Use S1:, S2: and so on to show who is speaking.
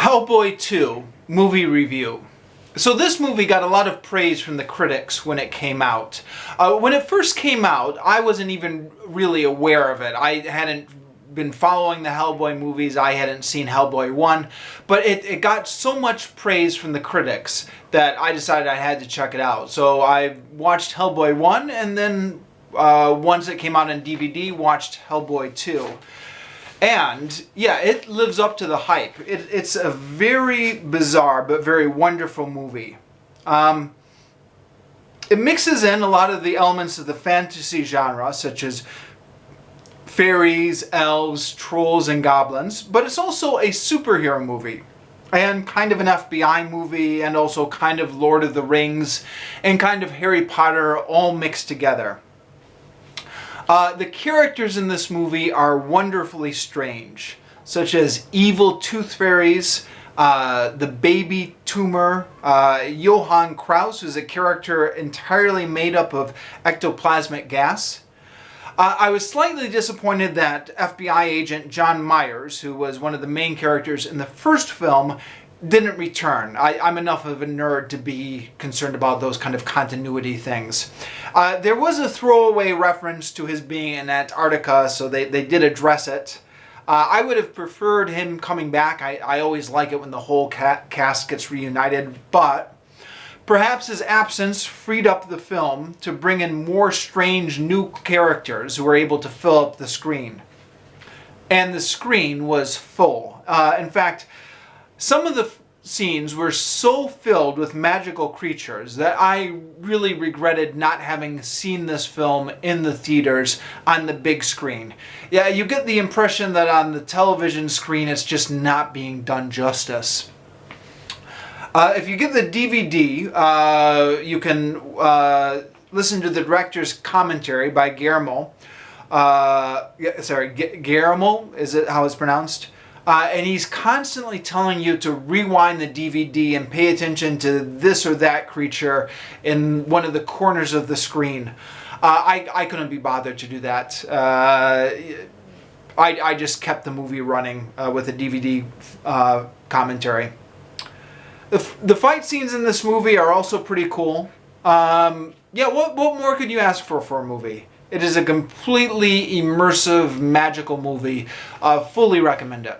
S1: Hellboy 2 movie review. So this movie got a lot of praise from the critics when it came out. When it first came out, I wasn't even really aware of it. I hadn't been following the Hellboy movies. I hadn't seen Hellboy 1. But it got so much praise from the critics that I decided I had to check it out. So I watched Hellboy 1 and then once it came out on DVD, watched Hellboy 2. And yeah, it lives up to the hype. It's a very bizarre but very wonderful movie. It mixes in a lot of the elements of the fantasy genre, such as fairies, elves, trolls, and goblins, but it's also a superhero movie. And kind of an FBI movie, and also kind of Lord of the Rings, and kind of Harry Potter all mixed together. The characters in this movie are wonderfully strange, such as evil tooth fairies, the baby tumor, Johann Kraus, who's a character entirely made up of ectoplasmic gas. I was slightly disappointed that FBI agent John Myers, who was one of the main characters in the first film, didn't return. I'm enough of a nerd to be concerned about those kind of continuity things. There was a throwaway reference to his being in Antarctica, so they did address it. I would have preferred him coming back. I always like it when the whole cast gets reunited, but perhaps his absence freed up the film to bring in more strange new characters who were able to fill up the screen. And the screen was full. In fact, some of the scenes were so filled with magical creatures that I really regretted not having seen this film in the theaters on the big screen. Yeah, you get the impression that on the television screen it's just not being done justice. If you get the DVD, you can listen to the director's commentary by Guillermo. Guillermo, is it how it's pronounced? And he's constantly telling you to rewind the DVD and pay attention to this or that creature in one of the corners of the screen. I couldn't be bothered to do that. I just kept the movie running with the DVD commentary. The fight scenes in this movie are also pretty cool. Yeah, what more could you ask for a movie? It is a completely immersive, magical movie. Fully recommend it.